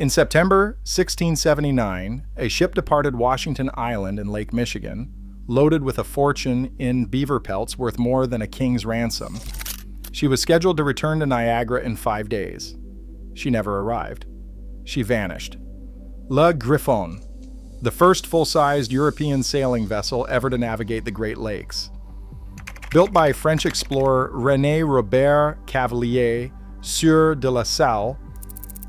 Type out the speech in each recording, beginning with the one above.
In September 1679, a ship departed Washington Island in Lake Michigan, loaded with a fortune in beaver pelts worth more than a king's ransom. She was scheduled to return to Niagara in 5 days. She never arrived. She vanished. Le Griffon, the first full-sized European sailing vessel ever to navigate the Great Lakes. Built by French explorer René Robert Cavelier, Sieur de La Salle,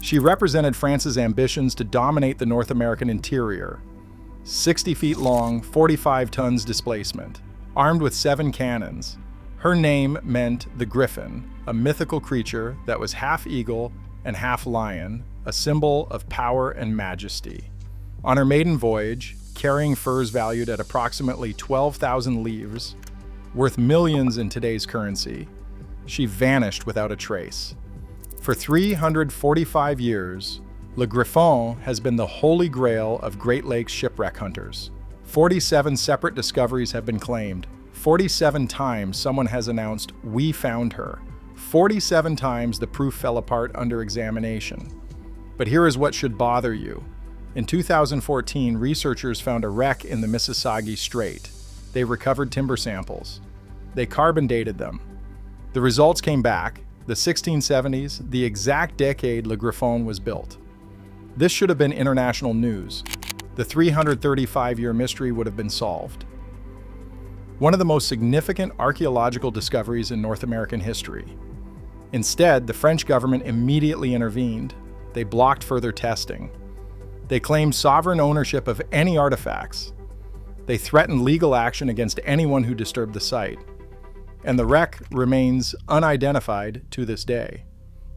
she represented France's ambitions to dominate the North American interior. 60 feet long, 45 tons displacement, armed with 7 cannons. Her name meant the Griffon, a mythical creature that was half eagle and half lion, a symbol of power and majesty. On her maiden voyage, carrying furs valued at approximately 12,000 livres, worth millions in today's currency, she vanished without a trace. For 345 years, Le Griffon has been the holy grail of Great Lakes shipwreck hunters. 47 separate discoveries have been claimed. 47 times someone has announced, "We found her." 47 times the proof fell apart under examination. But here is what should bother you. In 2014, researchers found a wreck in the Mississauga Strait. They recovered timber samples. They carbon dated them. The results came back, the 1670s, the exact decade Le Griffon was built. This should have been international news. The 335-year mystery would have been solved. One of the most significant archaeological discoveries in North American history. Instead, the French government immediately intervened. They blocked further testing. They claimed sovereign ownership of any artifacts. They threatened legal action against anyone who disturbed the site. And the wreck remains unidentified to this day.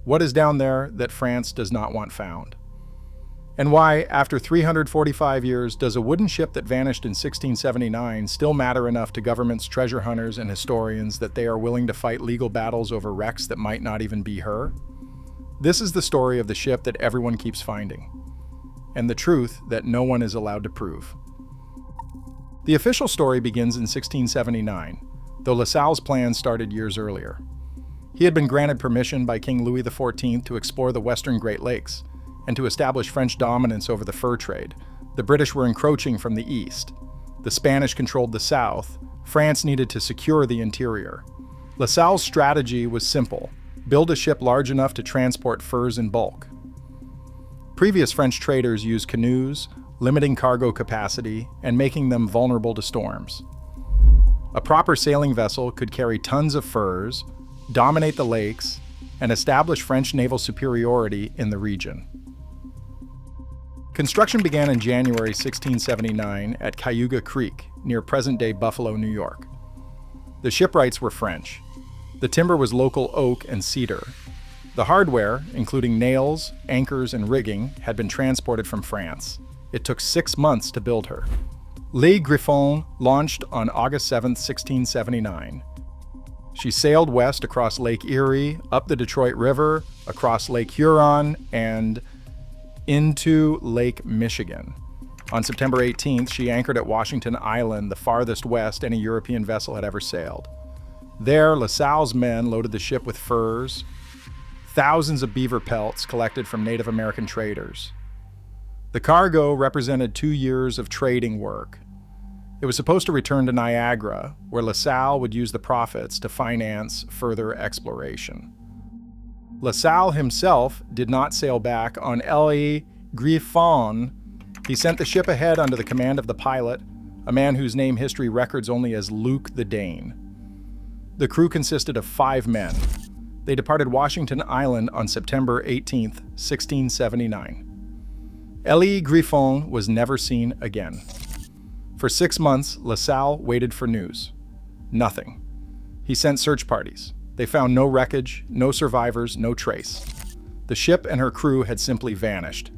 What is down there that France does not want found? And why, after 345 years, does a wooden ship that vanished in 1679 still matter enough to governments, treasure hunters, and historians that they are willing to fight legal battles over wrecks that might not even be her? This is the story of the ship that everyone keeps finding, and the truth that no one is allowed to prove. The official story begins in 1679, though La Salle's plans started years earlier. He had been granted permission by King Louis XIV to explore the western Great Lakes and to establish French dominance over the fur trade. The British were encroaching from the east. The Spanish controlled the south. France needed to secure the interior. La Salle's strategy was simple: build a ship large enough to transport furs in bulk. Previous French traders used canoes, limiting cargo capacity and making them vulnerable to storms. A proper sailing vessel could carry tons of furs, dominate the lakes, and establish French naval superiority in the region. Construction began in January 1679 at Cayuga Creek, near present-day Buffalo, New York. The shipwrights were French. The timber was local oak and cedar. The hardware, including nails, anchors, and rigging, had been transported from France. It took 6 months to build her. Le Griffon launched on August 7, 1679. She sailed west across Lake Erie, up the Detroit River, across Lake Huron, and into Lake Michigan. On September 18th, she anchored at Washington Island, the farthest west any European vessel had ever sailed. There, La Salle's men loaded the ship with furs, thousands of beaver pelts collected from Native American traders. The cargo represented 2 years of trading work. It was supposed to return to Niagara, where La Salle would use the profits to finance further exploration. La Salle himself did not sail back on Le Griffon. He sent the ship ahead under the command of the pilot, a man whose name history records only as Luke the Dane. The crew consisted of 5 men. They departed Washington Island on September 18, 1679. Le Griffon was never seen again. For 6 months, La Salle waited for news. Nothing. He sent search parties. They found no wreckage, no survivors, no trace. The ship and her crew had simply vanished.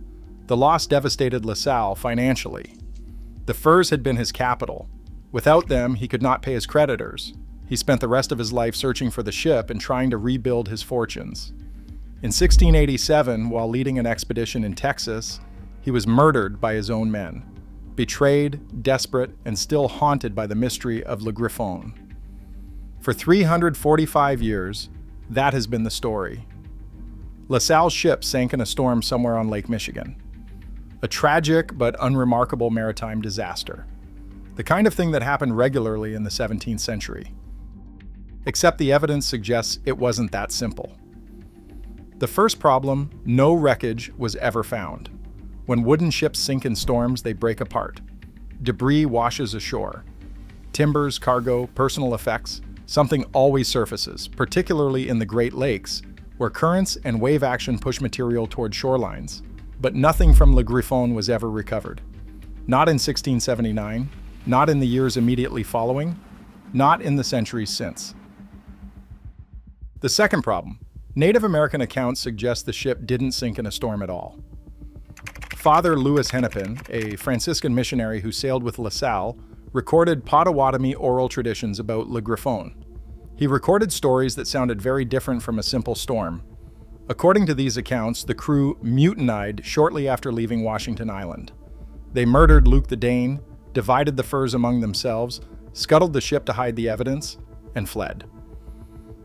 The loss devastated La Salle financially. The furs had been his capital. Without them, he could not pay his creditors. He spent the rest of his life searching for the ship and trying to rebuild his fortunes. In 1687, while leading an expedition in Texas, he was murdered by his own men. Betrayed, desperate, and still haunted by the mystery of Le Griffon. For 345 years, that has been the story. LaSalle's ship sank in a storm somewhere on Lake Michigan. A tragic but unremarkable maritime disaster. The kind of thing that happened regularly in the 17th century. Except the evidence suggests it wasn't that simple. The first problem, no wreckage was ever found. When wooden ships sink in storms, they break apart. Debris washes ashore. Timbers, cargo, personal effects, something always surfaces, particularly in the Great Lakes, where currents and wave action push material toward shorelines. But nothing from Le Griffon was ever recovered. Not in 1679, not in the years immediately following, not in the centuries since. The second problem, Native American accounts suggest the ship didn't sink in a storm at all. Father Louis Hennepin, a Franciscan missionary who sailed with LaSalle, recorded Potawatomi oral traditions about Le Griffon. He recorded stories that sounded very different from a simple storm. According to these accounts, the crew mutinied shortly after leaving Washington Island. They murdered Luke the Dane, divided the furs among themselves, scuttled the ship to hide the evidence, and fled.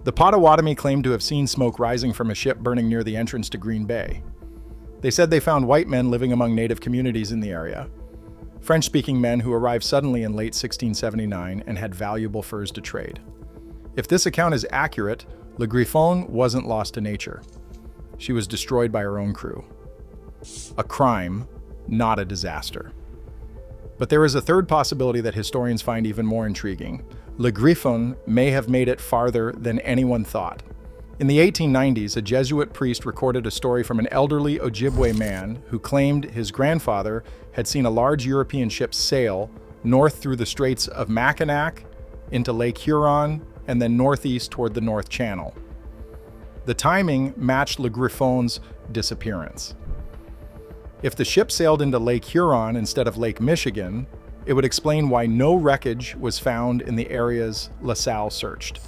The Potawatomi claimed to have seen smoke rising from a ship burning near the entrance to Green Bay. They said they found white men living among native communities in the area, French-speaking men who arrived suddenly in late 1679 and had valuable furs to trade. If this account is accurate, Le Griffon wasn't lost to nature. She was destroyed by her own crew. A crime, not a disaster. But there is a third possibility that historians find even more intriguing. Le Griffon may have made it farther than anyone thought. In the 1890s, a Jesuit priest recorded a story from an elderly Ojibwe man who claimed his grandfather had seen a large European ship sail north through the Straits of Mackinac into Lake Huron and then northeast toward the North Channel. The timing matched Le Griffon's disappearance. If the ship sailed into Lake Huron instead of Lake Michigan, it would explain why no wreckage was found in the areas LaSalle searched.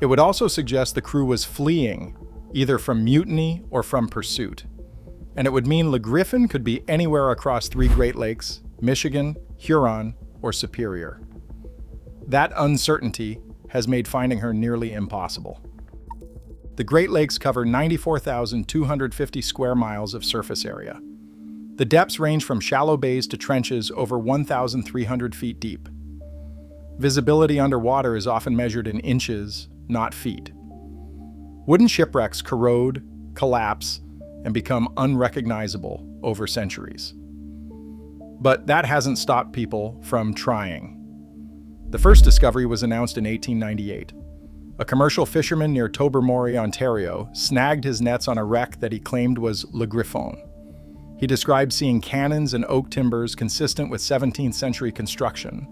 It would also suggest the crew was fleeing, either from mutiny or from pursuit. And it would mean Le Griffon could be anywhere across 3 Great Lakes, Michigan, Huron, or Superior. That uncertainty has made finding her nearly impossible. The Great Lakes cover 94,250 square miles of surface area. The depths range from shallow bays to trenches over 1,300 feet deep. Visibility underwater is often measured in inches, not feet. Wooden shipwrecks corrode, collapse, and become unrecognizable over centuries. But that hasn't stopped people from trying. The first discovery was announced in 1898. A commercial fisherman near Tobermory, Ontario, snagged his nets on a wreck that he claimed was Le Griffon. He described seeing cannons and oak timbers consistent with 17th century construction.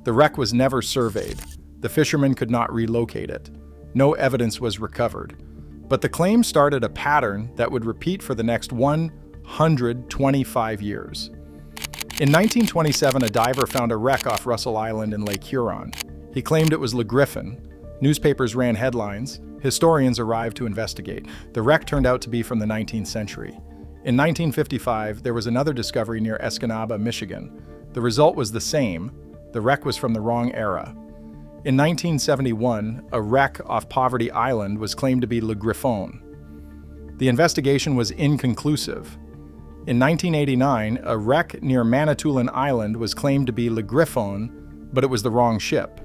The wreck was never surveyed. The fisherman could not relocate it. No evidence was recovered. But the claim started a pattern that would repeat for the next 125 years. In 1927, a diver found a wreck off Russell Island in Lake Huron. He claimed it was Le Griffon. Newspapers ran headlines. Historians arrived to investigate. The wreck turned out to be from the 19th century. In 1955, there was another discovery near Escanaba, Michigan. The result was the same. The wreck was from the wrong era. In 1971, a wreck off Poverty Island was claimed to be Le Griffon. The investigation was inconclusive. In 1989, a wreck near Manitoulin Island was claimed to be Le Griffon, but it was the wrong ship.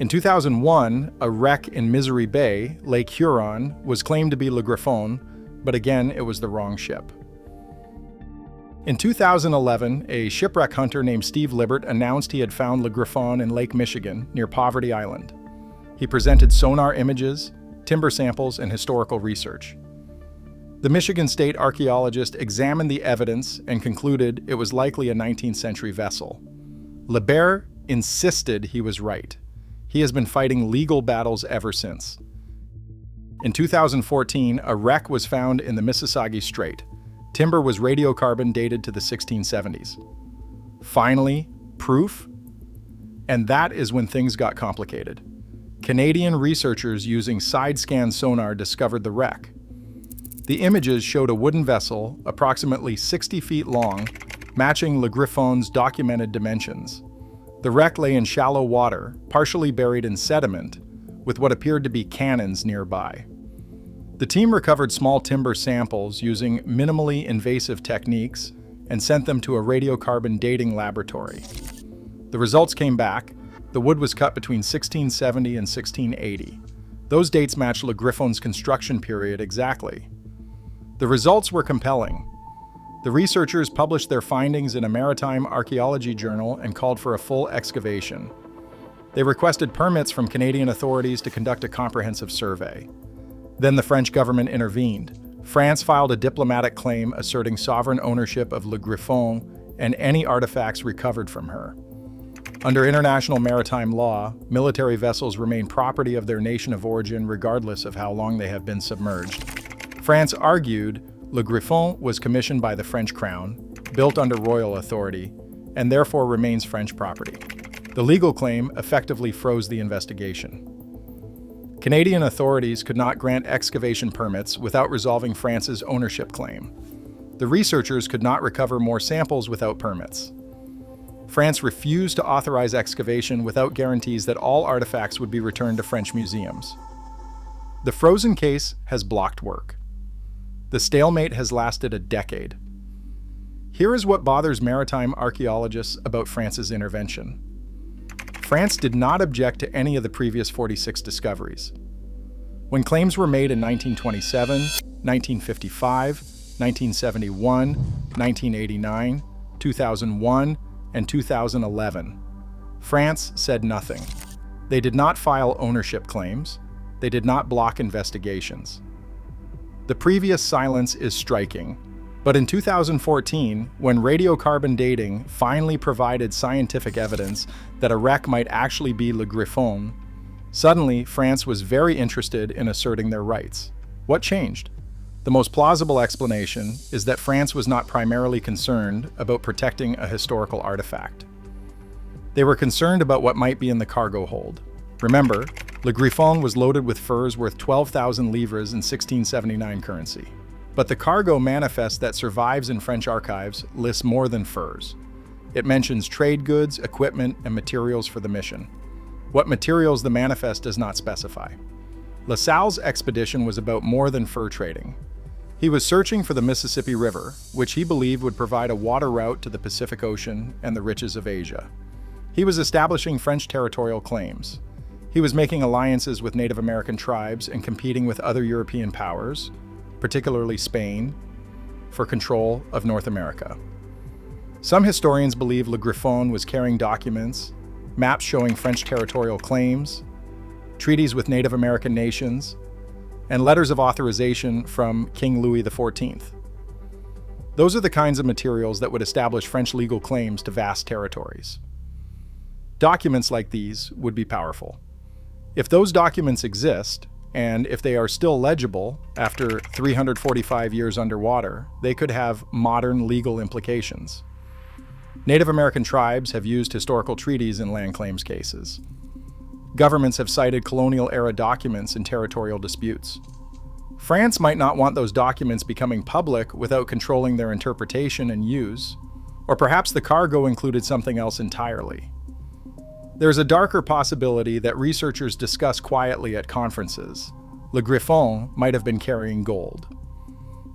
In 2001, a wreck in Misery Bay, Lake Huron, was claimed to be Le Griffon, but again, it was the wrong ship. In 2011, a shipwreck hunter named Steve Libert announced he had found Le Griffon in Lake Michigan, near Poverty Island. He presented sonar images, timber samples, and historical research. The Michigan State archaeologist examined the evidence and concluded it was likely a 19th century vessel. Libert insisted he was right. He has been fighting legal battles ever since. In 2014, a wreck was found in the Mississauga Strait. Timber was radiocarbon dated to the 1670s. Finally, proof? And that is when things got complicated. Canadian researchers using side-scan sonar discovered the wreck. The images showed a wooden vessel, approximately 60 feet long, matching Le Griffon's documented dimensions. The wreck lay in shallow water, partially buried in sediment, with what appeared to be cannons nearby. The team recovered small timber samples using minimally invasive techniques and sent them to a radiocarbon dating laboratory. The results came back. The wood was cut between 1670 and 1680. Those dates match Le Griffon's construction period exactly. The results were compelling. The researchers published their findings in a maritime archaeology journal and called for a full excavation. They requested permits from Canadian authorities to conduct a comprehensive survey. Then the French government intervened. France filed a diplomatic claim asserting sovereign ownership of Le Griffon and any artifacts recovered from her. Under international maritime law, military vessels remain property of their nation of origin regardless of how long they have been submerged. France argued Le Griffon was commissioned by the French crown, built under royal authority, and therefore remains French property. The legal claim effectively froze the investigation. Canadian authorities could not grant excavation permits without resolving France's ownership claim. The researchers could not recover more samples without permits. France refused to authorize excavation without guarantees that all artifacts would be returned to French museums. The frozen case has blocked work. The stalemate has lasted a decade. Here is what bothers maritime archaeologists about France's intervention. France did not object to any of the previous 46 discoveries. When claims were made in 1927, 1955, 1971, 1989, 2001, and 2011, France said nothing. They did not file ownership claims. They did not block investigations. The previous silence is striking. But in 2014, when radiocarbon dating finally provided scientific evidence that a wreck might actually be Le Griffon, suddenly France was very interested in asserting their rights. What changed? The most plausible explanation is that France was not primarily concerned about protecting a historical artifact. They were concerned about what might be in the cargo hold. Remember, Le Griffon was loaded with furs worth 12,000 livres in 1679 currency. But the cargo manifest that survives in French archives lists more than furs. It mentions trade goods, equipment, and materials for the mission. What materials the manifest does not specify. La Salle's expedition was about more than fur trading. He was searching for the Mississippi River, which he believed would provide a water route to the Pacific Ocean and the riches of Asia. He was establishing French territorial claims. He was making alliances with Native American tribes and competing with other European powers, particularly Spain, for control of North America. Some historians believe Le Griffon was carrying documents, maps showing French territorial claims, treaties with Native American nations, and letters of authorization from King Louis XIV. Those are the kinds of materials that would establish French legal claims to vast territories. Documents like these would be powerful. If those documents exist, and if they are still legible after 345 years underwater, they could have modern legal implications. Native American tribes have used historical treaties in land claims cases. Governments have cited colonial-era documents in territorial disputes. France might not want those documents becoming public without controlling their interpretation and use, or perhaps the cargo included something else entirely. There's a darker possibility that researchers discuss quietly at conferences. Le Griffon might have been carrying gold.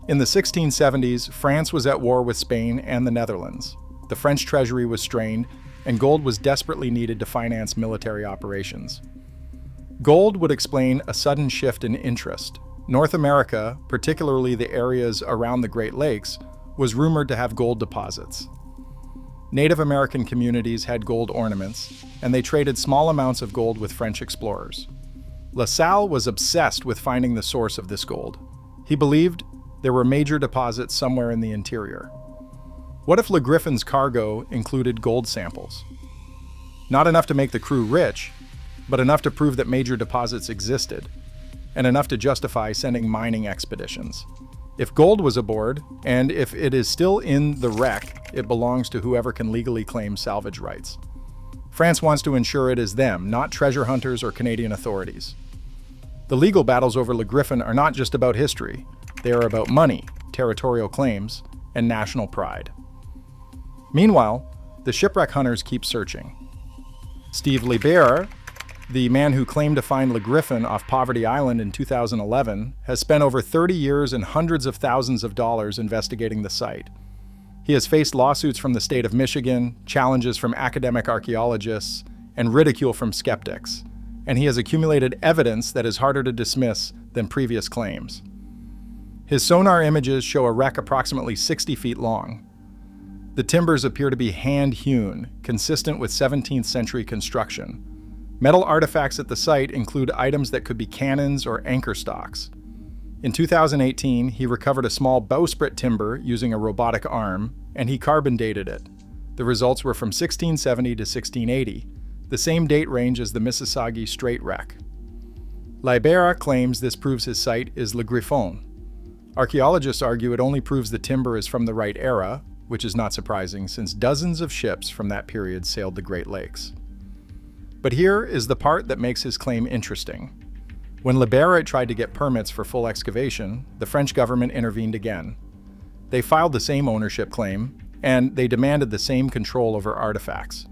In the 1670s, France was at war with Spain and the Netherlands. The French treasury was strained, and gold was desperately needed to finance military operations. Gold would explain a sudden shift in interest. North America, particularly the areas around the Great Lakes, was rumored to have gold deposits. Native American communities had gold ornaments, and they traded small amounts of gold with French explorers. La Salle was obsessed with finding the source of this gold. He believed there were major deposits somewhere in the interior. What if Le Griffon's cargo included gold samples? Not enough to make the crew rich, but enough to prove that major deposits existed, and enough to justify sending mining expeditions. If gold was aboard, and if it is still in the wreck, it belongs to whoever can legally claim salvage rights. France wants to ensure it is them, not treasure hunters or Canadian authorities. The legal battles over Le Griffon are not just about history. They are about money, territorial claims, and national pride. Meanwhile, the shipwreck hunters keep searching. Steve Libert, the man who claimed to find Le Griffon off Poverty Island in 2011, has spent over 30 years and hundreds of thousands of dollars investigating the site. He has faced lawsuits from the state of Michigan, challenges from academic archaeologists, and ridicule from skeptics, and he has accumulated evidence that is harder to dismiss than previous claims. His sonar images show a wreck approximately 60 feet long. The timbers appear to be hand-hewn, consistent with 17th century construction. Metal artifacts at the site include items that could be cannons or anchor stocks. In 2018, he recovered a small bowsprit timber using a robotic arm, and he carbon dated it. The results were from 1670 to 1680, the same date range as the Mississauga Strait wreck. Libera claims this proves his site is Le Griffon. Archaeologists argue it only proves the timber is from the right era, which is not surprising since dozens of ships from that period sailed the Great Lakes. But here is the part that makes his claim interesting. When Libera tried to get permits for full excavation, the French government intervened again. They filed the same ownership claim, and they demanded the same control over artifacts.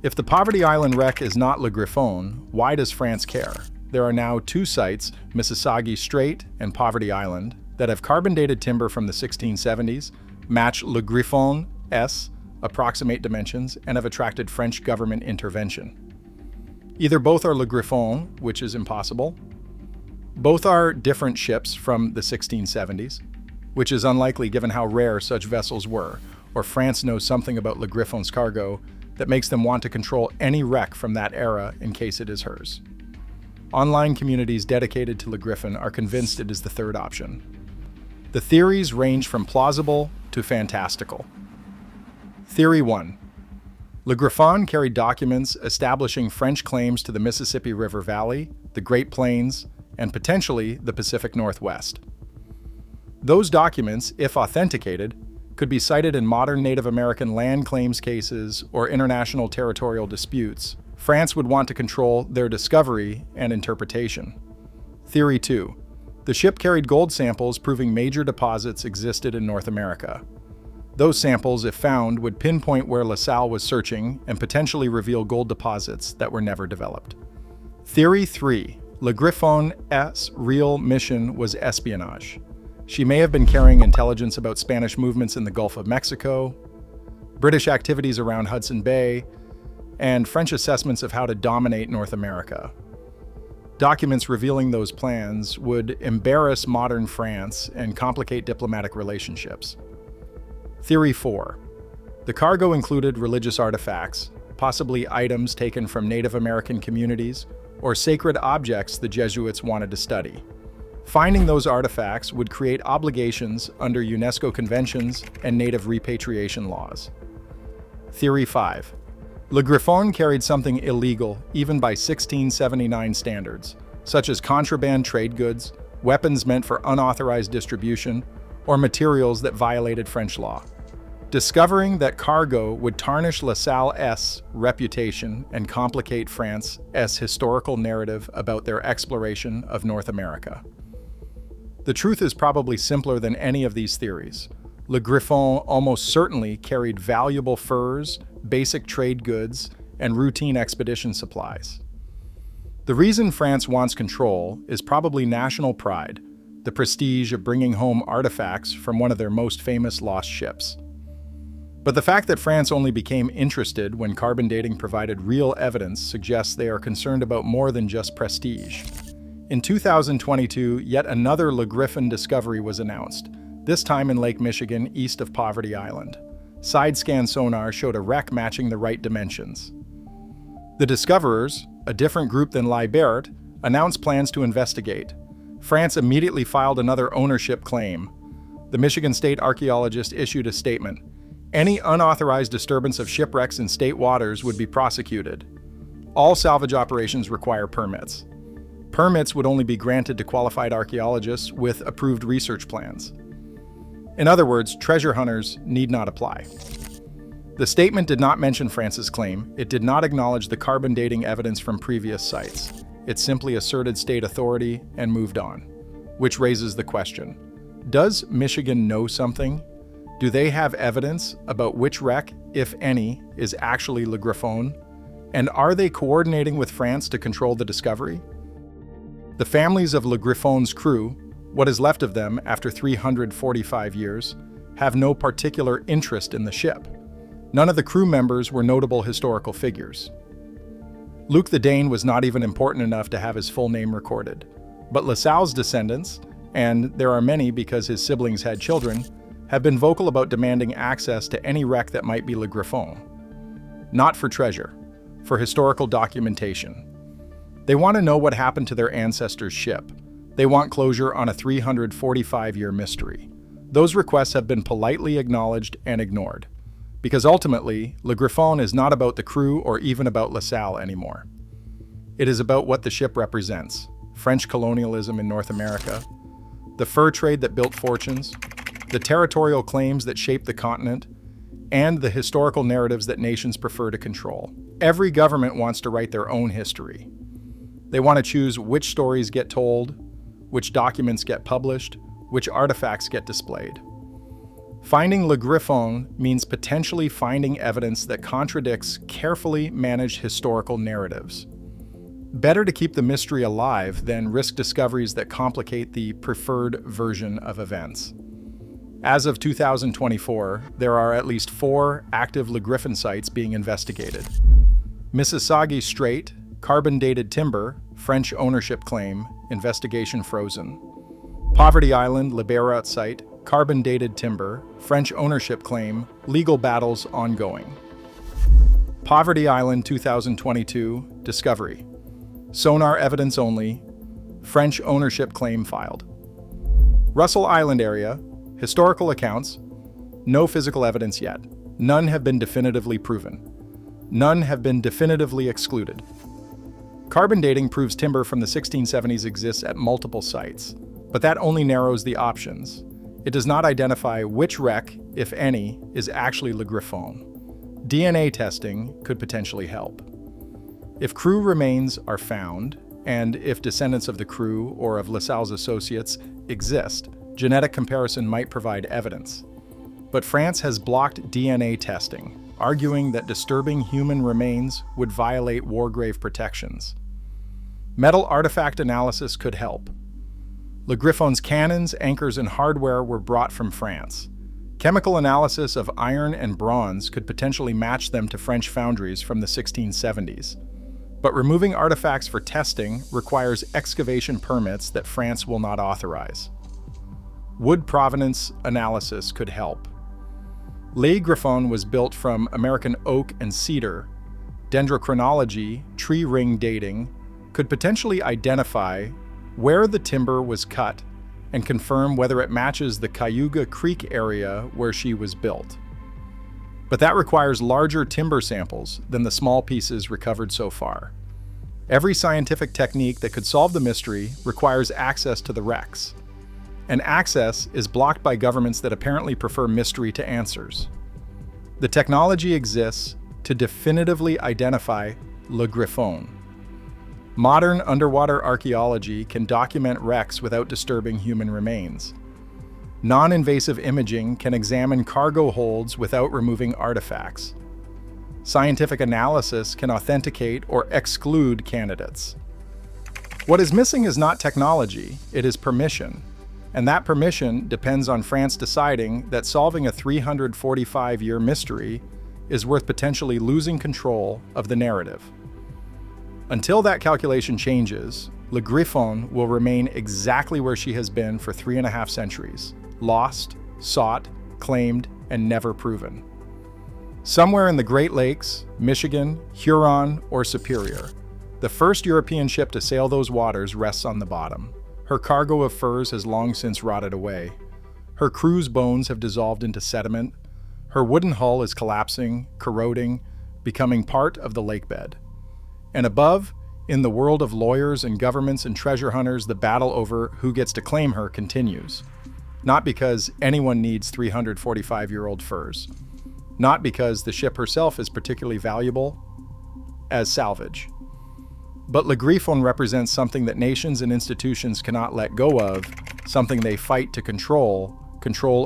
If the Poverty Island wreck is not Le Griffon, why does France care? There are now two sites, Mississauga Strait and Poverty Island, that have carbon-dated timber from the 1670s, match Le Griffon's approximate dimensions, and have attracted French government intervention. Either both are Le Griffon, which is impossible. Both are different ships from the 1670s, which is unlikely given how rare such vessels were, or France knows something about Le Griffon's cargo that makes them want to control any wreck from that era in case it is hers. Online communities dedicated to Le Griffon are convinced it is the third option. The theories range from plausible to fantastical. Theory 1. Le Griffon carried documents establishing French claims to the Mississippi River Valley, the Great Plains, and potentially the Pacific Northwest. Those documents, if authenticated, could be cited in modern Native American land claims cases or international territorial disputes. France would want to control their discovery and interpretation. Theory 2. The ship carried gold samples proving major deposits existed in North America. Those samples, if found, would pinpoint where LaSalle was searching and potentially reveal gold deposits that were never developed. Theory 3. Le Griffon's real mission was espionage. She may have been carrying intelligence about Spanish movements in the Gulf of Mexico, British activities around Hudson Bay, and French assessments of how to dominate North America. Documents revealing those plans would embarrass modern France and complicate diplomatic relationships. Theory 4. The cargo included religious artifacts, possibly items taken from Native American communities, or sacred objects the Jesuits wanted to study. Finding those artifacts would create obligations under UNESCO conventions and native repatriation laws. Theory 5. Le Griffon carried something illegal even by 1679 standards, such as contraband trade goods, weapons meant for unauthorized distribution, or materials that violated French law. Discovering that cargo would tarnish LaSalle's reputation and complicate France's historical narrative about their exploration of North America. The truth is probably simpler than any of these theories. Le Griffon almost certainly carried valuable furs, basic trade goods, and routine expedition supplies. The reason France wants control is probably national pride, the prestige of bringing home artifacts from one of their most famous lost ships. But the fact that France only became interested when carbon dating provided real evidence suggests they are concerned about more than just prestige. In 2022, yet another Le Griffon discovery was announced, this time in Lake Michigan, east of Poverty Island. Side-scan sonar showed a wreck matching the right dimensions. The discoverers, a different group than Libert, announced plans to investigate. France immediately filed another ownership claim. The Michigan State archaeologist issued a statement. Any unauthorized disturbance of shipwrecks in state waters would be prosecuted. All salvage operations require permits. Permits would only be granted to qualified archaeologists with approved research plans. In other words, treasure hunters need not apply. The statement did not mention France's claim. It did not acknowledge the carbon dating evidence from previous sites. It simply asserted state authority and moved on. Which raises the question, does Michigan know something? Do they have evidence about which wreck, if any, is actually Le Griffon? And are they coordinating with France to control the discovery? The families of Le Griffon's crew, what is left of them after 345 years, have no particular interest in the ship. None of the crew members were notable historical figures. Luc the Dane was not even important enough to have his full name recorded. But La Salle's descendants, and there are many because his siblings had children, have been vocal about demanding access to any wreck that might be Le Griffon. Not for treasure, for historical documentation. They want to know what happened to their ancestors' ship. They want closure on a 345-year mystery. Those requests have been politely acknowledged and ignored. Because ultimately, Le Griffon is not about the crew or even about La Salle anymore. It is about what the ship represents: French colonialism in North America, the fur trade that built fortunes, the territorial claims that shaped the continent, and the historical narratives that nations prefer to control. Every government wants to write their own history. They want to choose which stories get told, which documents get published, which artifacts get displayed. Finding Le Griffon means potentially finding evidence that contradicts carefully managed historical narratives. Better to keep the mystery alive than risk discoveries that complicate the preferred version of events. As of 2024, there are at least 4 active Le Griffon sites being investigated. Mississauga Strait, carbon-dated timber, French ownership claim, investigation frozen. Poverty Island, Liberat site, carbon-dated timber, French ownership claim, legal battles ongoing. Poverty Island 2022, discovery. Sonar evidence only, French ownership claim filed. Russell Island area, historical accounts, no physical evidence yet. None have been definitively proven. None have been definitively excluded. Carbon dating proves timber from the 1670s exists at multiple sites, but that only narrows the options. It does not identify which wreck, if any, is actually Le Griffon. DNA testing could potentially help. If crew remains are found, and if descendants of the crew or of La Salle's associates exist, genetic comparison might provide evidence. But France has blocked DNA testing, arguing that disturbing human remains would violate war grave protections. Metal artifact analysis could help. Le Griffon's cannons, anchors, and hardware were brought from France. Chemical analysis of iron and bronze could potentially match them to French foundries from the 1670s. But removing artifacts for testing requires excavation permits that France will not authorize. Wood provenance analysis could help. Le Griffon was built from American oak and cedar. Dendrochronology, tree ring dating, could potentially identify where the timber was cut and confirm whether it matches the Cayuga Creek area where she was built. But that requires larger timber samples than the small pieces recovered so far. Every scientific technique that could solve the mystery requires access to the wrecks. And access is blocked by governments that apparently prefer mystery to answers. The technology exists to definitively identify Le Griffon. Modern underwater archaeology can document wrecks without disturbing human remains. Non-invasive imaging can examine cargo holds without removing artifacts. Scientific analysis can authenticate or exclude candidates. What is missing is not technology, it is permission. And that permission depends on France deciding that solving a 345-year mystery is worth potentially losing control of the narrative. Until that calculation changes, Le Griffon will remain exactly where she has been for 3.5 centuries, lost, sought, claimed, and never proven. Somewhere in the Great Lakes, Michigan, Huron, or Superior, the first European ship to sail those waters rests on the bottom. Her cargo of furs has long since rotted away. Her crew's bones have dissolved into sediment. Her wooden hull is collapsing, corroding, becoming part of the lakebed. And above, in the world of lawyers and governments and treasure hunters, the battle over who gets to claim her continues. Not because anyone needs 345-year-old furs. Not because the ship herself is particularly valuable as salvage. But Le Griffon represents something that nations and institutions cannot let go of, something they fight to control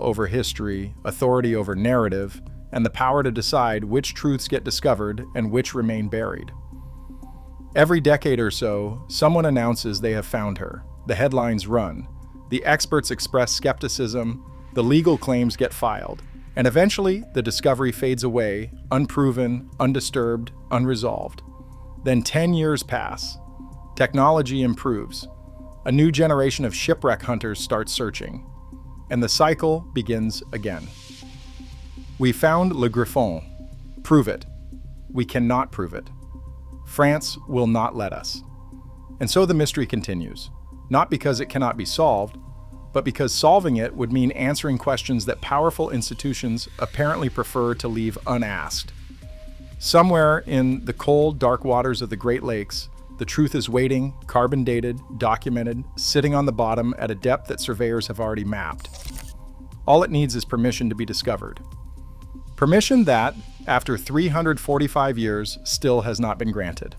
over history, authority over narrative, and the power to decide which truths get discovered and which remain buried. Every decade or so, someone announces they have found her. The headlines run. The experts express skepticism. The legal claims get filed. And eventually, the discovery fades away, unproven, undisturbed, unresolved. Then 10 years pass. Technology improves. A new generation of shipwreck hunters starts searching. And the cycle begins again. We found Le Griffon. Prove it. We cannot prove it. France will not let us. And so the mystery continues, not because it cannot be solved, but because solving it would mean answering questions that powerful institutions apparently prefer to leave unasked. Somewhere in the cold, dark waters of the Great Lakes, the truth is waiting, carbon-dated, documented, sitting on the bottom at a depth that surveyors have already mapped. All it needs is permission to be discovered. Permission that, after 345 years, still has not been granted.